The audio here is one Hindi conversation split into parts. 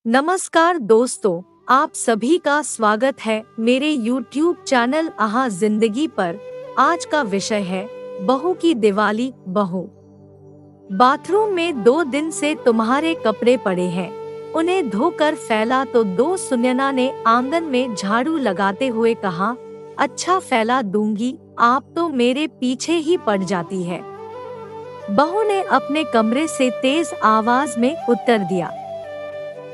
नमस्कार दोस्तों, आप सभी का स्वागत है मेरे YouTube चैनल आहा जिंदगी पर। आज का विषय है बहू की दिवाली। बहू, बाथरूम में 2 दिन से तुम्हारे कपड़े पड़े हैं, उन्हें धोकर फैला तो दो। सुनयना ने आंगन में झाड़ू लगाते हुए कहा, अच्छा फैला दूंगी, आप तो मेरे पीछे ही पड़ जाती है। बहू ने अपने कमरे से तेज आवाज में उत्तर दिया।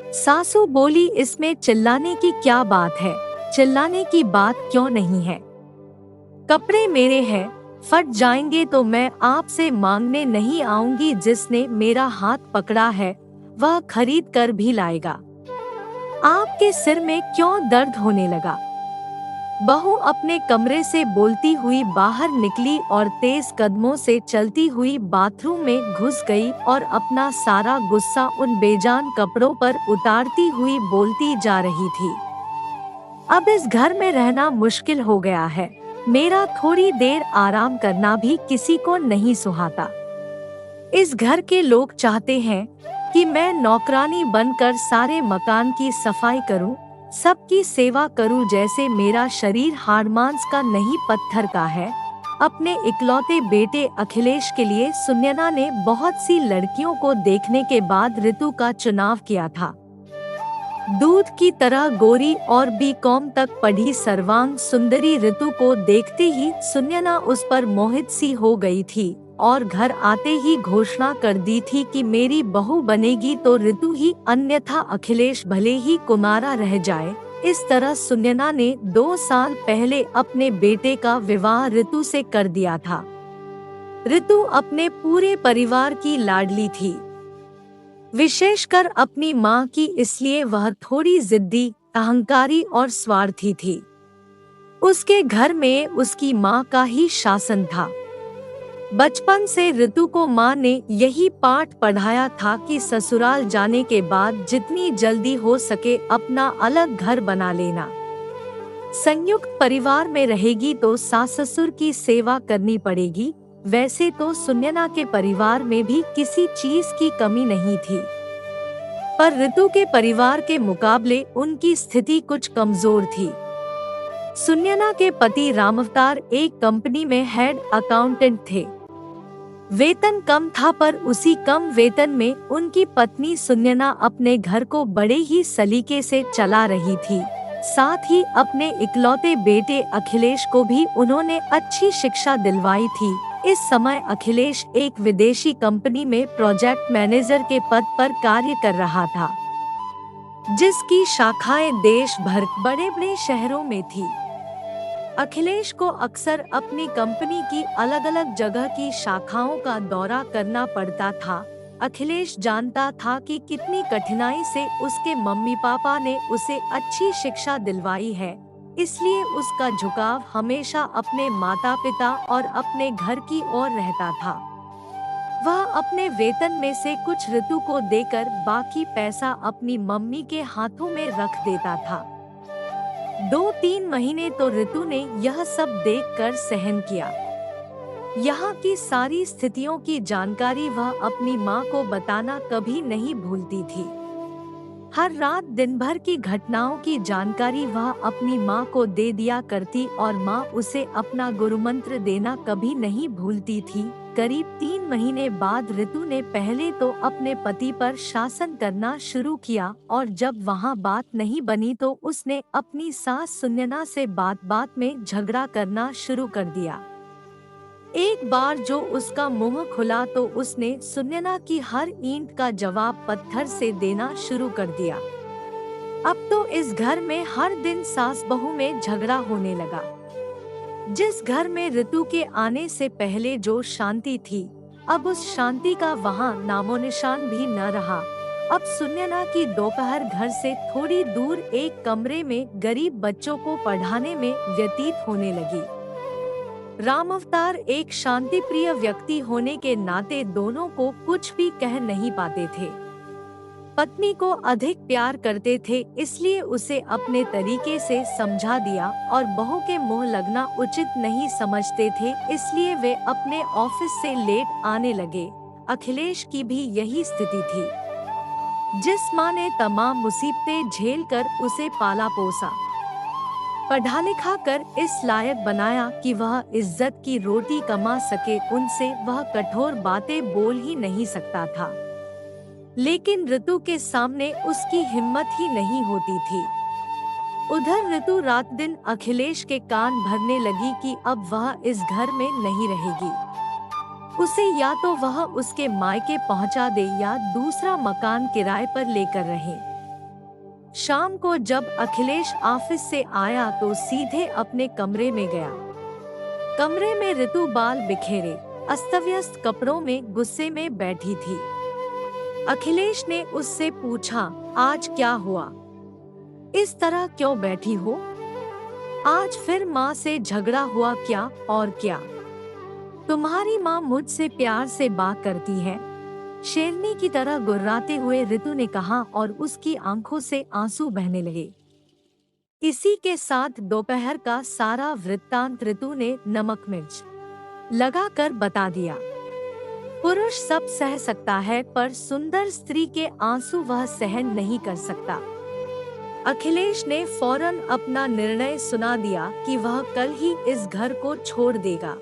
सासू बोली, इसमें चिल्लाने की क्या बात है? चिल्लाने की बात क्यों नहीं है? कपड़े मेरे हैं, फट जाएंगे तो मैं आपसे मांगने नहीं आऊंगी। जिसने मेरा हाथ पकड़ा है वह खरीद कर भी लाएगा। आपके सिर में क्यों दर्द होने लगा? बहू अपने कमरे से बोलती हुई बाहर निकली और तेज कदमों से चलती हुई बाथरूम में घुस गई और अपना सारा गुस्सा उन बेजान कपड़ों पर उतारती हुई बोलती जा रही थी। अब इस घर में रहना मुश्किल हो गया है। मेरा थोड़ी देर आराम करना भी किसी को नहीं सुहाता। इस घर के लोग चाहते हैं कि मैं नौकरानी बनकर सारे मकान की सफाई करूं, सबकी सेवा करूं, जैसे मेरा शरीर हाड़ मांस का नहीं पत्थर का है। अपने इकलौते बेटे अखिलेश के लिए सुनयना ने बहुत सी लड़कियों को देखने के बाद ऋतु का चुनाव किया था। दूध की तरह गोरी और बीकॉम तक पढ़ी सर्वांग सुंदरी ऋतु को देखते ही सुनयना उस पर मोहित सी हो गई थी और घर आते ही घोषणा कर दी थी कि मेरी बहू बनेगी तो ऋतु ही, अन्यथा अखिलेश भले ही कुमारा रह जाए। इस तरह सुनयना ने 2 साल पहले अपने बेटे का विवाह ऋतु से कर दिया था। ऋतु अपने पूरे परिवार की लाडली थी, विशेषकर अपनी माँ की, इसलिए वह थोड़ी जिद्दी, अहंकारी और स्वार्थी थी। उसके घर में उसकी माँ का ही शासन था। बचपन से ऋतु को माँ ने यही पाठ पढ़ाया था कि ससुराल जाने के बाद जितनी जल्दी हो सके अपना अलग घर बना लेना। संयुक्त परिवार में रहेगी तो सास ससुर की सेवा करनी पड़ेगी। वैसे तो सुनयना के परिवार में भी किसी चीज की कमी नहीं थी, पर ऋतु के परिवार के मुकाबले उनकी स्थिति कुछ कमजोर थी। सुनयना के पति रामअवतार एक कंपनी में हेड अकाउंटेंट थे। वेतन कम था, पर उसी कम वेतन में उनकी पत्नी सुनयना अपने घर को बड़े ही सलीके से चला रही थी। साथ ही अपने इकलौते बेटे अखिलेश को भी उन्होंने अच्छी शिक्षा दिलवाई थी। इस समय अखिलेश एक विदेशी कंपनी में प्रोजेक्ट मैनेजर के पद पर कार्य कर रहा था, जिसकी शाखाएं देश भर बड़े बड़े शहरों में थी। अखिलेश को अक्सर अपनी कंपनी की अलग अलग जगह की शाखाओं का दौरा करना पड़ता था। अखिलेश जानता था कि कितनी कठिनाई से उसके मम्मी पापा ने उसे अच्छी शिक्षा दिलवाई है, इसलिए उसका झुकाव हमेशा अपने माता पिता और अपने घर की ओर रहता था। वह अपने वेतन में से कुछ ऋतु को देकर बाकी पैसा अपनी मम्मी के हाथों में रख देता था। 2-3 महीने तो ऋतु ने यह सब देखकर सहन किया। यहाँ की सारी स्थितियों की जानकारी वह अपनी माँ को बताना कभी नहीं भूलती थी। हर रात दिन भर की घटनाओं की जानकारी वह अपनी माँ को दे दिया करती और माँ उसे अपना गुरुमंत्र देना कभी नहीं भूलती थी। करीब 3 महीने बाद ऋतु ने पहले तो अपने पति पर शासन करना शुरू किया और जब वहाँ बात नहीं बनी तो उसने अपनी सास सुनयना से बात बात में झगड़ा करना शुरू कर दिया। एक बार जो उसका मुंह खुला तो उसने सुनयना की हर ईंट का जवाब पत्थर से देना शुरू कर दिया। अब तो इस घर में हर दिन सास बहू में झगड़ा होने लगा। जिस घर में ऋतु के आने से पहले जो शांति थी, अब उस शांति का वहाँ नामो निशान भी न रहा। अब सुनयना की दोपहर घर से थोड़ी दूर एक कमरे में गरीब बच्चों को पढ़ाने में व्यतीत होने लगी। रामअवतार एक शांतिप्रिय व्यक्ति होने के नाते दोनों को कुछ भी कह नहीं पाते थे। पत्नी को अधिक प्यार करते थे, इसलिए उसे अपने तरीके से समझा दिया और बहू के मुंह लगना उचित नहीं समझते थे, इसलिए वे अपने ऑफिस से लेट आने लगे। अखिलेश की भी यही स्थिति थी। जिस माँ ने तमाम मुसीबतें झेल कर उसे पाला पोसा, पढ़ा लिखा कर इस लायक बनाया कि वह इज्जत की रोटी कमा सके, उनसे वह कठोर बातें बोल ही नहीं सकता था। लेकिन ऋतु के सामने उसकी हिम्मत ही नहीं होती थी। उधर ऋतु रात दिन अखिलेश के कान भरने लगी कि अब वह इस घर में नहीं रहेगी। उसे या तो वह उसके मायके पहुंचा दे या दूसरा मकान किराए पर लेकर रहे। शाम को जब अखिलेश ऑफिस से आया तो सीधे अपने कमरे में गया। कमरे में ऋतु बाल बिखेरे अस्तव्यस्त कपड़ों में गुस्से में बैठी थी। अखिलेश ने उससे पूछा, आज क्या हुआ? इस तरह क्यों बैठी हो? आज फिर माँ से झगड़ा हुआ क्या? और क्या तुम्हारी माँ मुझसे प्यार से बात करती है? शेरनी की तरह गुर्राते हुए ऋतु ने कहा और उसकी आंखों से आंसू बहने लगे। इसी के साथ दोपहर का सारा वृत्तांत ऋतु ने नमक मिर्च लगाकर बता दिया। पुरुष सब सह सकता है पर सुंदर स्त्री के आंसू वह सहन नहीं कर सकता। अखिलेश ने फौरन अपना निर्णय सुना दिया कि वह कल ही इस घर को छोड़ देगा।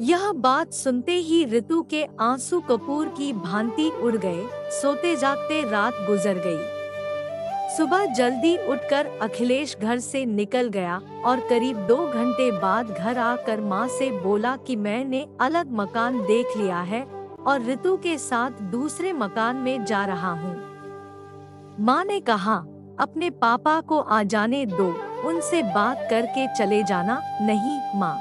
यह बात सुनते ही ऋतु के आंसू कपूर की भांति उड़ गए। सोते जागते रात गुजर गई। सुबह जल्दी उठकर अखिलेश घर से निकल गया और करीब 2 घंटे बाद घर आकर माँ से बोला कि मैंने अलग मकान देख लिया है और ऋतु के साथ दूसरे मकान में जा रहा हूँ। माँ ने कहा, अपने पापा को आ जाने दो, उनसे बात करके चले जाना। नहीं माँ,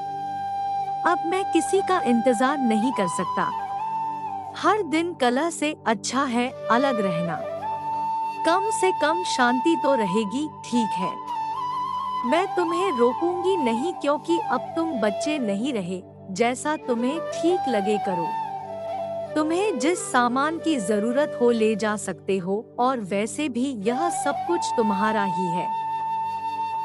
अब मैं किसी का इंतजार नहीं कर सकता। हर दिन कलह से अच्छा है अलग रहना। कम से कम शांति तो रहेगी। ठीक है, मैं तुम्हें रोकूंगी नहीं, क्योंकि अब तुम बच्चे नहीं रहे। जैसा तुम्हें ठीक लगे करो। तुम्हें जिस सामान की जरूरत हो ले जा सकते हो, और वैसे भी यह सब कुछ तुम्हारा ही है।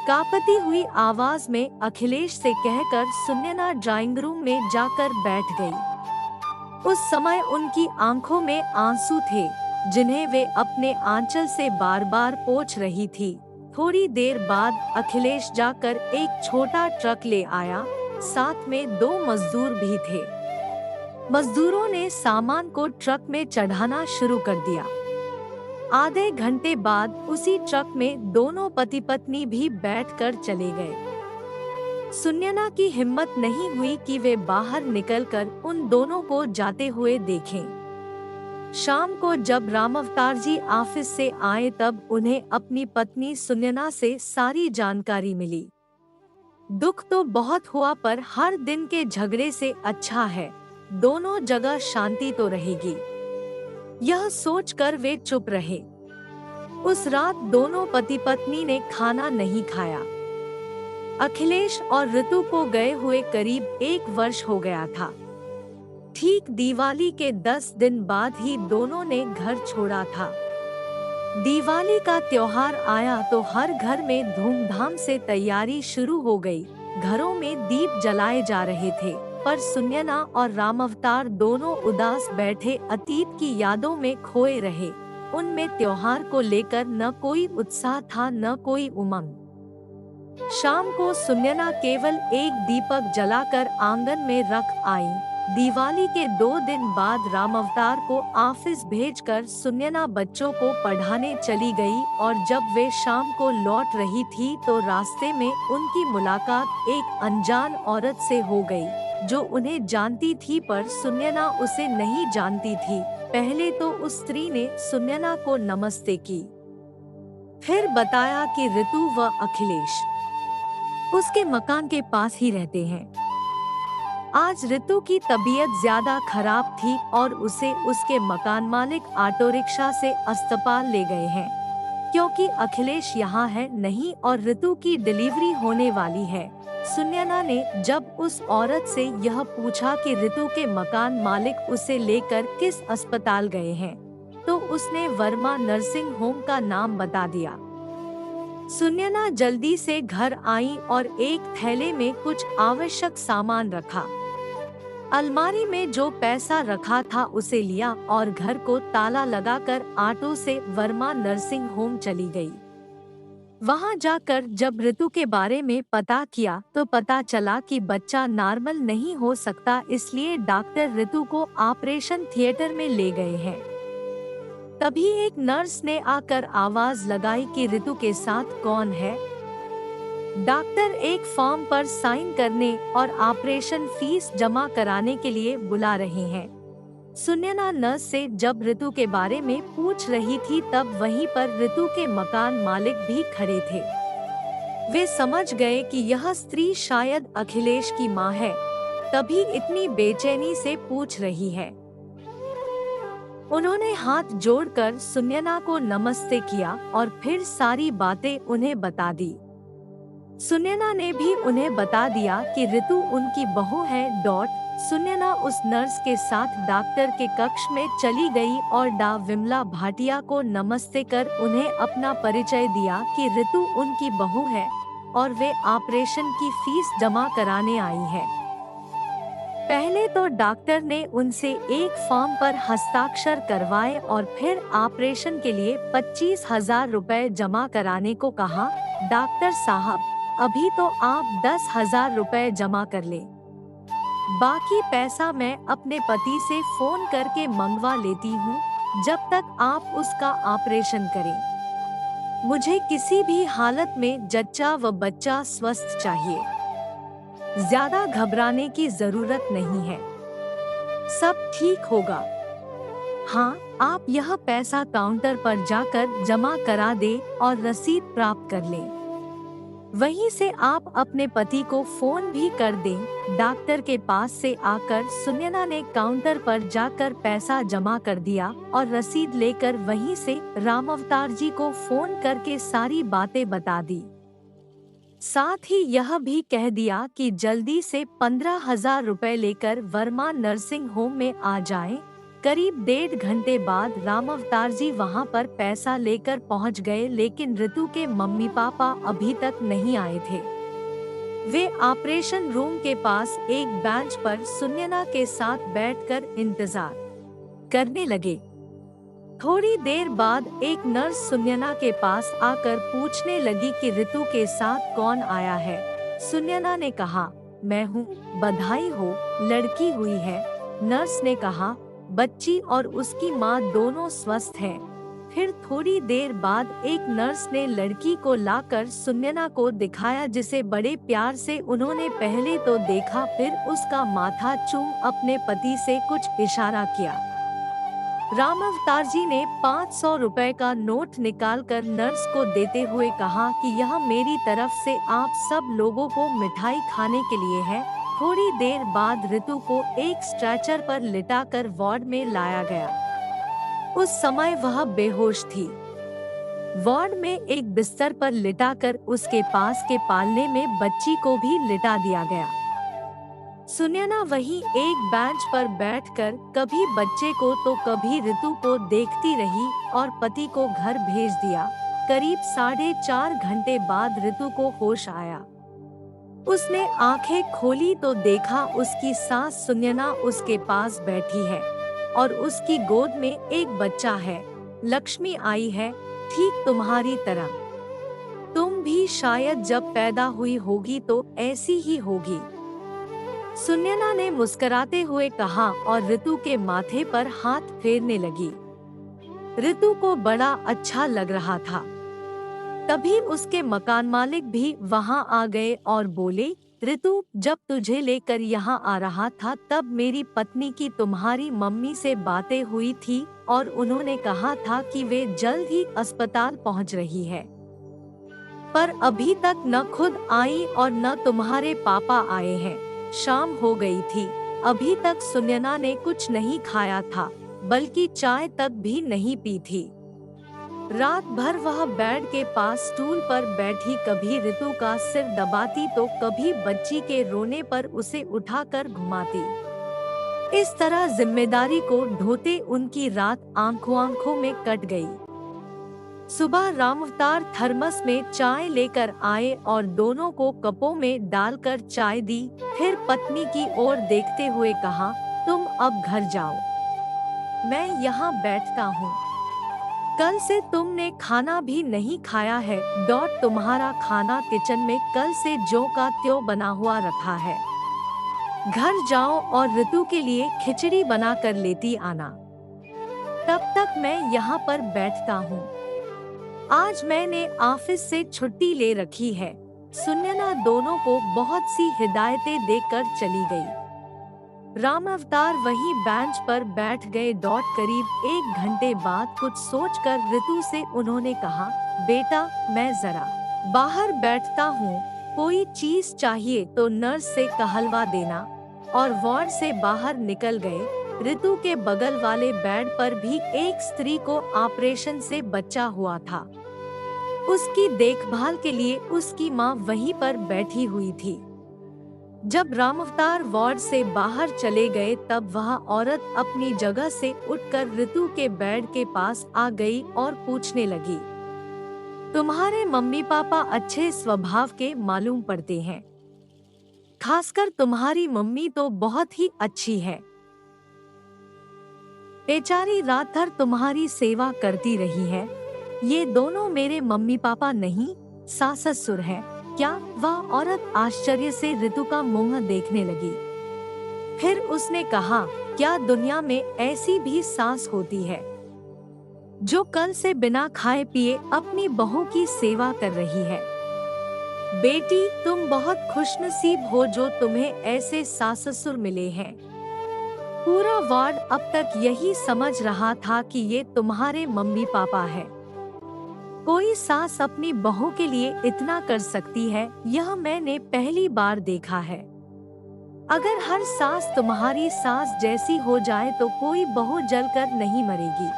कांपती हुई आवाज में अखिलेश से कहकर सुनैना ड्राइंग रूम में जाकर बैठ गई। उस समय उनकी आंखों में आंसू थे जिन्हें वे अपने आंचल से बार बार पोंछ रही थी। थोड़ी देर बाद अखिलेश जाकर एक छोटा ट्रक ले आया। साथ में 2 मजदूर भी थे। मजदूरों ने सामान को ट्रक में चढ़ाना शुरू कर दिया। आधे घंटे बाद उसी ट्रक में दोनों पति पत्नी भी बैठकर चले गए। सुनैना की हिम्मत नहीं हुई कि वे बाहर निकलकर उन दोनों को जाते हुए देखें। शाम को जब रामावतार जी ऑफिस से आए तब उन्हें अपनी पत्नी सुनैना से सारी जानकारी मिली। दुख तो बहुत हुआ पर हर दिन के झगड़े से अच्छा है दोनों जगह शांति तो रहेगी। यह सोचकर वे चुप रहे। उस रात दोनों पति पत्नी ने खाना नहीं खाया। अखिलेश और ऋतु को गए हुए करीब 1 वर्ष हो गया था। ठीक दिवाली के 10 दिन बाद ही दोनों ने घर छोड़ा था। दिवाली का त्योहार आया तो हर घर में धूमधाम से तैयारी शुरू हो गई। घरों में दीप जलाए जा रहे थे, पर सुनैना और रामावतार दोनों उदास बैठे अतीत की यादों में खोए रहे। उनमें त्योहार को लेकर न कोई उत्साह था न कोई उमंग। शाम को सुनैना केवल एक दीपक जलाकर आंगन में रख आई। दिवाली के 2 दिन बाद रामावतार को ऑफिस भेजकर सुनैना बच्चों को पढ़ाने चली गई और जब वे शाम को लौट रही थी तो रास्ते में उनकी मुलाकात एक अनजान औरत से हो गई जो उन्हें जानती थी, पर सुनैना उसे नहीं जानती थी। पहले तो उस स्त्री ने सुनैना को नमस्ते की, फिर बताया कि ऋतु व अखिलेश उसके मकान के पास ही रहते हैं। आज ऋतु की तबीयत ज्यादा खराब थी और उसे उसके मकान मालिक ऑटो रिक्शा से अस्पताल ले गए हैं, क्योंकि अखिलेश यहाँ है नहीं और ऋतु की डिलीवरी होने वाली है। सुनैना ने जब उस औरत से यह पूछा कि ऋतु के मकान मालिक उसे लेकर किस अस्पताल गए हैं, तो उसने वर्मा नर्सिंग होम का नाम बता दिया। सुनैना जल्दी से घर आई और एक थैले में कुछ आवश्यक सामान रखा। अलमारी में जो पैसा रखा था उसे लिया और घर को ताला लगाकर ऑटो से वर्मा नर्सिंग होम चली गई। वहां जाकर जब ऋतु के बारे में पता किया तो पता चला कि बच्चा नॉर्मल नहीं हो सकता, इसलिए डॉक्टर ऋतु को ऑपरेशन थिएटर में ले गए हैं। तभी एक नर्स ने आकर आवाज लगाई कि ऋतु के साथ कौन है। डॉक्टर एक फॉर्म पर साइन करने और ऑपरेशन फीस जमा कराने के लिए बुला रहे हैं। सुनैना नर्स से जब ऋतु के बारे में पूछ रही थी तब वहीं पर ऋतु के मकान मालिक भी खड़े थे। वे समझ गए कि यह स्त्री शायद अखिलेश की मां है, तभी इतनी बेचैनी से पूछ रही है। उन्होंने हाथ जोड़कर सुनैना को नमस्ते किया और फिर सारी बातें उन्हें बता दी। सुनैना ने भी उन्हें बता दिया कि ऋतु उनकी बहू है। सुनैना उस नर्स के साथ डॉक्टर के कक्ष में चली गई और डॉ विमला भाटिया को नमस्ते कर उन्हें अपना परिचय दिया कि ऋतु उनकी बहू है और वे ऑपरेशन की फीस जमा कराने आई है। पहले तो डॉक्टर ने उनसे एक फॉर्म पर हस्ताक्षर करवाए और फिर ऑपरेशन के लिए 25,000 रुपए जमा कराने को कहा। डॉक्टर साहब, अभी तो आप 10,000 रुपए जमा कर ले, बाकी पैसा मैं अपने पति से फोन करके मंगवा लेती हूँ, जब तक आप उसका ऑपरेशन करें। मुझे किसी भी हालत में जच्चा व बच्चा स्वस्थ चाहिए, ज्यादा घबराने की जरूरत नहीं है, सब ठीक होगा। हाँ, आप यह पैसा काउंटर पर जाकर जमा करा दे और रसीद प्राप्त कर लें। वहीं से आप अपने पति को फोन भी कर दें। डॉक्टर के पास से आकर सुनैना ने काउंटर पर जाकर पैसा जमा कर दिया और रसीद लेकर वहीं से राम अवतार जी को फोन करके सारी बातें बता दी। साथ ही यह भी कह दिया कि जल्दी से 15,000 रुपए लेकर वर्मा नर्सिंग होम में आ जाएं। करीब 1.5 घंटे बाद राम अवतार जी वहां पर पैसा लेकर पहुंच गए, लेकिन ऋतु के मम्मी पापा अभी तक नहीं आए थे। वे ऑपरेशन रूम के पास एक बेंच पर सुनैना के साथ बैठकर इंतजार करने लगे। थोड़ी देर बाद एक नर्स सुनैना के पास आकर पूछने लगी कि ऋतु के साथ कौन आया है। सुनैना ने कहा, मैं हूँ, बधाई हो, लड़की हुई है। नर्स ने कहा, बच्ची और उसकी माँ दोनों स्वस्थ हैं। फिर थोड़ी देर बाद एक नर्स ने लड़की को लाकर सुनैना को दिखाया, जिसे बड़े प्यार से उन्होंने पहले तो देखा, फिर उसका माथा चूम अपने पति से कुछ इशारा किया। राम अवतार जी ने 500 रुपए का नोट निकालकर नर्स को देते हुए कहा कि यह मेरी तरफ से आप सब लोगों को मिठाई खाने के लिए है। थोड़ी देर बाद ऋतु को एक स्ट्रेचर पर लिटाकर वार्ड में लाया गया। उस समय वह बेहोश थी। वार्ड में एक बिस्तर पर लिटाकर उसके पास के पालने में बच्ची को भी लिटा दिया गया। सुनैना वहीं एक बेंच पर बैठकर कभी बच्चे को तो कभी ऋतु को देखती रही और पति को घर भेज दिया। करीब 4.5 घंटे बाद ऋतु को होश आया। उसने आंखें खोली तो देखा उसकी सास सुनैना उसके पास बैठी है और उसकी गोद में एक बच्चा है। लक्ष्मी आई है, ठीक तुम्हारी तरह। तुम भी शायद जब पैदा हुई होगी तो ऐसी ही होगी। सुनैना ने मुस्कुराते हुए कहा और ऋतु के माथे पर हाथ फेरने लगी। ऋतु को बड़ा अच्छा लग रहा था। तभी उसके मकान मालिक भी वहां आ गए और बोले, ऋतु, जब तुझे लेकर यहाँ आ रहा था तब मेरी पत्नी की तुम्हारी मम्मी से बातें हुई थी और उन्होंने कहा था कि वे जल्द ही अस्पताल पहुँच रही है, पर अभी तक न खुद आई और न तुम्हारे पापा आए हैं। शाम हो गई थी, अभी तक सुनैना ने कुछ नहीं खाया था, बल्कि चाय तक भी नहीं पी थी। रात भर वह बेड के पास स्टूल पर बैठी कभी ऋतु का सिर दबाती तो कभी बच्ची के रोने पर उसे उठाकर घुमाती। इस तरह जिम्मेदारी को ढोते उनकी रात आंखों में कट गई। सुबह रामावतार थर्मस में चाय लेकर आए और दोनों को कपों में डालकर चाय दी। फिर पत्नी की ओर देखते हुए कहा, तुम अब घर जाओ, मैं यहाँ बैठता हूँ। कल से तुमने खाना भी नहीं खाया है। तुम्हारा खाना किचन में कल से ज्यों का त्यों बना हुआ रखा है। घर जाओ और ऋतु के लिए खिचड़ी बना कर लेती आना। तब तक मैं यहाँ पर बैठता हूँ। आज मैंने ऑफिस से छुट्टी ले रखी है। सुनैना दोनों को बहुत सी हिदायतें देकर चली गई। रामावतार वहीं बेंच पर बैठ गए। करीब 1 घंटे बाद कुछ सोचकर ऋतु से उन्होंने कहा, बेटा मैं जरा बाहर बैठता हूँ, कोई चीज चाहिए तो नर्स से कहलवा देना। और वार्ड से बाहर निकल गए। ऋतु के बगल वाले बेड पर भी एक स्त्री को ऑपरेशन से बचा हुआ था। उसकी देखभाल के लिए उसकी माँ वहीं पर बैठी हुई थी। जब रामावतार वार्ड से बाहर चले गए तब वह औरत अपनी जगह से उठकर ऋतु के बेड के पास आ गई और पूछने लगी, तुम्हारे मम्मी पापा अच्छे स्वभाव के मालूम पड़ते हैं, खासकर तुम्हारी मम्मी तो बहुत ही अच्छी है। बेचारी रात भर तुम्हारी सेवा करती रही है। ये दोनों मेरे मम्मी पापा नहीं, सास ससुर हैं क्या? वह औरत आश्चर्य से ऋतु का मुंह देखने लगी। फिर उसने कहा, क्या दुनिया में ऐसी भी सास होती है जो कल से बिना खाए पिए अपनी बहू की सेवा कर रही है? बेटी तुम बहुत खुशनसीब हो जो तुम्हें ऐसे सास ससुर मिले हैं। पूरा वार्ड अब तक यही समझ रहा था कि ये तुम्हारे मम्मी पापा है। कोई सास अपनी बहू के लिए इतना कर सकती है, यह मैंने पहली बार देखा है। अगर हर सास तुम्हारी सास जैसी हो जाए तो कोई बहू जलकर नहीं मरेगी,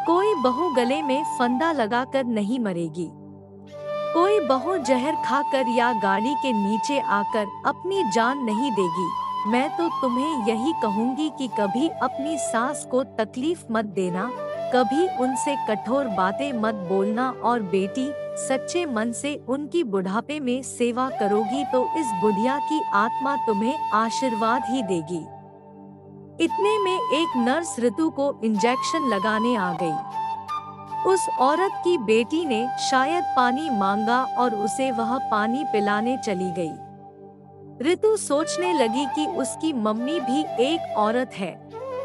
कोई बहू गले में फंदा लगाकर नहीं मरेगी, कोई बहू जहर खाकर या गाड़ी के नीचे आकर अपनी जान नहीं देगी। मैं तो तुम्हें यही कहूँगी कि कभी अपनी सास को तकलीफ मत देना, कभी उनसे कठोर बातें मत बोलना। और बेटी सच्चे मन से उनकी बुढ़ापे में सेवा करोगी तो इस बुढ़िया की आत्मा तुम्हें आशीर्वाद ही देगी। इतने में एक नर्स ऋतु को इंजेक्शन लगाने आ गई। उस औरत की बेटी ने शायद पानी मांगा और उसे वह पानी पिलाने चली गई। ऋतु सोचने लगी कि उसकी मम्मी भी एक औरत है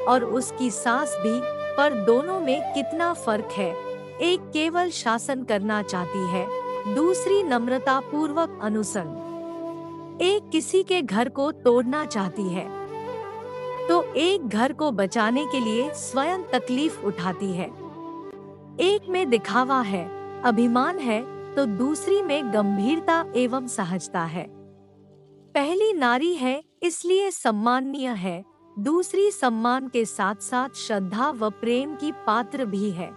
और उसकी सास भी, पर दोनों में कितना फर्क है। एक केवल शासन करना चाहती है, दूसरी नम्रता पूर्वक अनुसरण। एक किसी के घर को तोड़ना चाहती है तो एक घर को बचाने के लिए स्वयं तकलीफ उठाती है। एक में दिखावा है, अभिमान है, तो दूसरी में गंभीरता एवं सहजता है। पहली नारी है इसलिए सम्माननीय है, दूसरी सम्मान के साथ साथ श्रद्धा व प्रेम की पात्र भी है।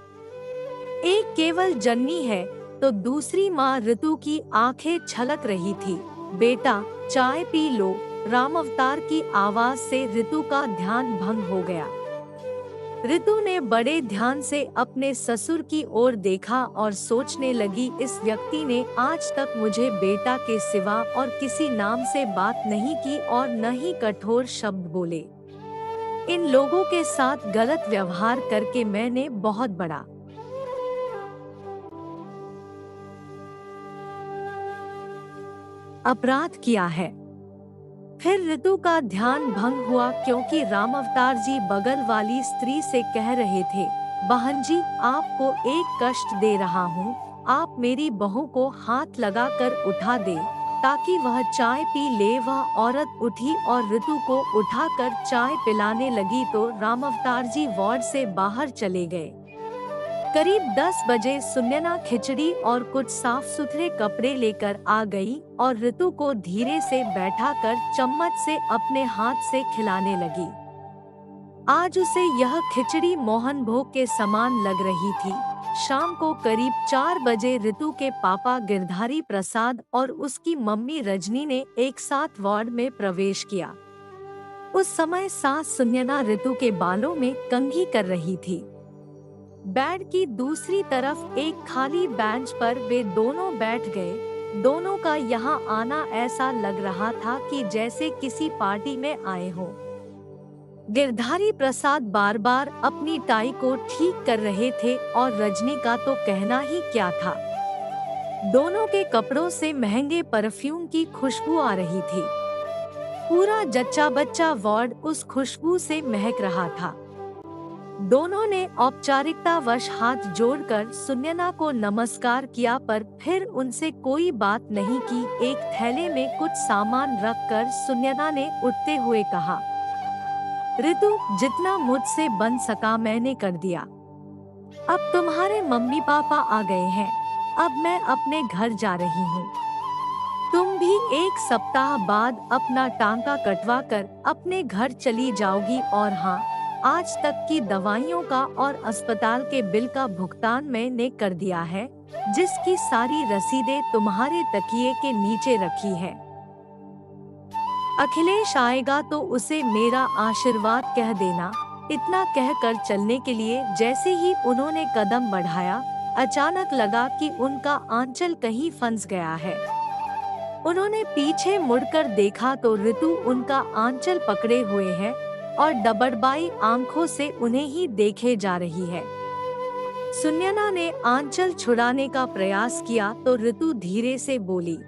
एक केवल जननी है तो दूसरी माँ। ऋतु की आंखें छलक रही थी। बेटा चाय पी लो। रामावतार की आवाज से ऋतु का ध्यान भंग हो गया। ऋतु ने बड़े ध्यान से अपने ससुर की ओर देखा और सोचने लगी, इस व्यक्ति ने आज तक मुझे बेटा के सिवा और किसी नाम से बात नहीं की और न ही कठोर शब्द बोले। इन लोगों के साथ गलत व्यवहार करके मैंने बहुत बड़ा अपराध किया है। फिर ऋतु का ध्यान भंग हुआ क्योंकि रामावतार जी बगल वाली स्त्री से कह रहे थे, बहन जी आपको एक कष्ट दे रहा हूँ, आप मेरी बहू को हाथ लगाकर उठा दे ताकि वह चाय पी ले। वह औरत उठी और ऋतु को उठाकर चाय पिलाने लगी तो रामावतार जी वार्ड से बाहर चले गए। करीब 10 बजे सुनैना खिचड़ी और कुछ साफ सुथरे कपड़े लेकर आ गई और ऋतु को धीरे से बैठाकर चम्मच से अपने हाथ से खिलाने लगी। आज उसे यह खिचड़ी मोहन भोग के समान लग रही थी। शाम को करीब 4 बजे ऋतु के पापा गिरधारी प्रसाद और उसकी मम्मी रजनी ने एक साथ वार्ड में प्रवेश किया। उस समय सास सुनैना ऋतु के बालों में कंघी कर रही थी। बेड की दूसरी तरफ एक खाली बेंच पर वे दोनों बैठ गए। दोनों का यहाँ आना ऐसा लग रहा था कि जैसे किसी पार्टी में आए हों। गिरधारी प्रसाद बार बार अपनी टाई को ठीक कर रहे थे और रजनी का तो कहना ही क्या था। दोनों के कपड़ों से महंगे परफ्यूम की खुशबू आ रही थी। पूरा जच्चा बच्चा वार्ड उस खुशबू से महक रहा था। दोनों ने औपचारिकतावश हाथ जोड़कर सुनयना को नमस्कार किया, पर फिर उनसे कोई बात नहीं की। एक थैले में कुछ सामान रखकर सुनयना ने उठते हुए कहा, ऋतु, जितना मुझसे बन सका मैंने कर दिया। अब तुम्हारे मम्मी पापा आ गए हैं, अब मैं अपने घर जा रही हूँ। तुम भी 1 सप्ताह बाद अपना टांका कटवा कर अपने घर चली जाओगी। और हाँ, आज तक की दवाइयों का और अस्पताल के बिल का भुगतान मैंने कर दिया है, जिसकी सारी रसीदें तुम्हारे तकिए के नीचे रखी है। अखिलेश आएगा तो उसे मेरा आशीर्वाद कह देना। इतना कहकर चलने के लिए जैसे ही उन्होंने कदम बढ़ाया, अचानक लगा कि उनका आंचल कहीं फंस गया है। उन्होंने पीछे मुड़कर देखा तो ऋतु उनका आंचल पकड़े हुए है और डबडबाई आंखों से उन्हें ही देखे जा रही है। सुनयना ने आंचल छुड़ाने का प्रयास किया तो ऋतु धीरे से बोली,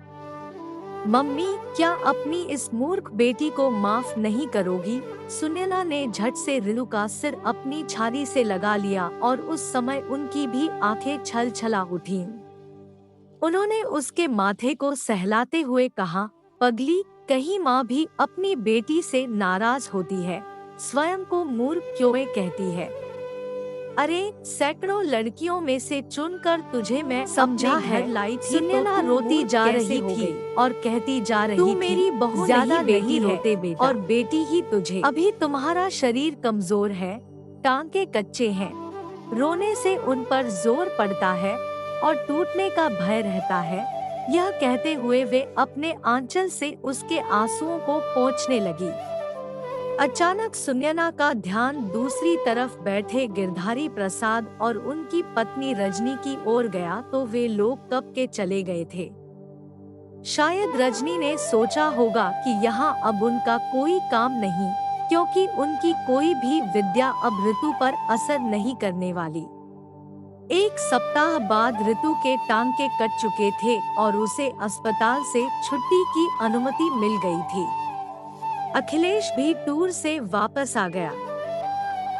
मम्मी, क्या अपनी इस मूर्ख बेटी को माफ नहीं करोगी? सुनयना ने झट से ऋतु का सिर अपनी छाती से लगा लिया और उस समय उनकी भी आंखें छल छला उठीं। उन्होंने उसके माथे को सहलाते हुए कहा, पगली, कहीं माँ भी अपनी बेटी से नाराज होती है, स्वयं को मूर्ख क्यों कहती है? अरे, सैकड़ों लड़कियों में से चुनकर तुझे मैं समझा है लाई थी। सुनयना रोती जा रही थी और कहती जा रही थी, तू मेरी बहू ज्यादा नहीं रोते बेटा, और बेटी ही तुझे। अभी तुम्हारा शरीर कमजोर है, टांके कच्चे हैं, रोने से उन पर जोर पड़ता है और टूटने का भय रहता है। यह कहते हुए वे अपने आंचल से उसके आंसुओं को पोंछने लगी। अचानक सुनयना का ध्यान दूसरी तरफ बैठे गिरधारी प्रसाद और उनकी पत्नी रजनी की ओर गया तो वे लोग कब के चले गए थे। शायद रजनी ने सोचा होगा कि यहाँ अब उनका कोई काम नहीं, क्योंकि उनकी कोई भी विद्या अब ऋतु पर असर नहीं करने वाली। 1 सप्ताह बाद ऋतु के टांके कट चुके थे और उसे अस्पताल से छुट्टी की अनुमति मिल गई थी। अखिलेश भी टूर से वापस आ गया।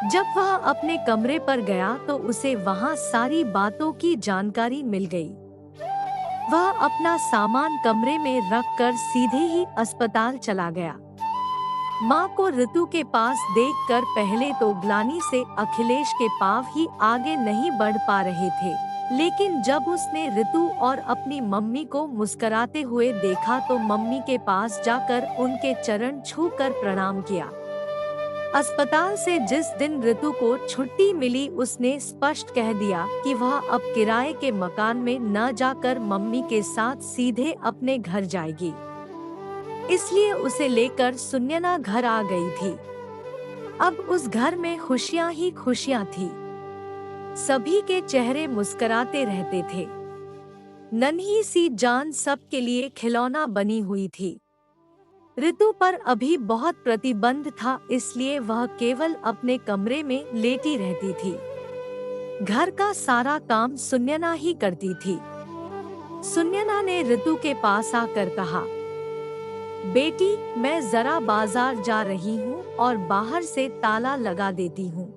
जब वह अपने कमरे पर गया तो उसे वहां सारी बातों की जानकारी मिल गई। वह अपना सामान कमरे में रखकर सीधे ही अस्पताल चला गया। माँ को ऋतु के पास देखकर पहले तो ग्लानि से अखिलेश के पाँव ही आगे नहीं बढ़ पा रहे थे, लेकिन जब उसने ऋतु और अपनी मम्मी को मुस्कुराते हुए देखा तो मम्मी के पास जाकर उनके चरण छूकर प्रणाम किया। अस्पताल से जिस दिन ऋतु को छुट्टी मिली उसने स्पष्ट कह दिया कि वह अब किराए के मकान में न जाकर मम्मी के साथ सीधे अपने घर जाएगी। इसलिए उसे लेकर सुनयना घर आ गई थी। अब उस घर में खुशियां ही खुशियां थी। सभी के चेहरे मुस्कुराते रहते थे। नन्ही सी जान सबके लिए खिलौना बनी हुई थी। ऋतु पर अभी बहुत प्रतिबंध था, इसलिए वह केवल अपने कमरे में लेटी रहती थी। घर का सारा काम सुनयना ही करती थी। सुनयना ने ऋतु के पास आकर कहा, बेटी, मैं जरा बाजार जा रही हूँ और बाहर से ताला लगा देती हूँ,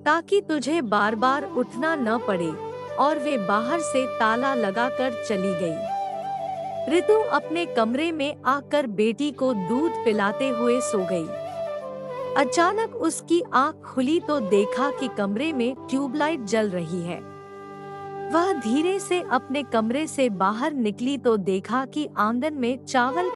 ताकि तुझे बार बार उठना न पड़े। और वे बाहर से ताला लगाकर चली गई। ऋतु अपने कमरे में आकर बेटी को दूध पिलाते हुए सो गई। अचानक उसकी आँख खुली तो देखा कि कमरे में ट्यूबलाइट जल रही है। वह धीरे से अपने कमरे से बाहर निकली तो देखा कि आंगन में चावल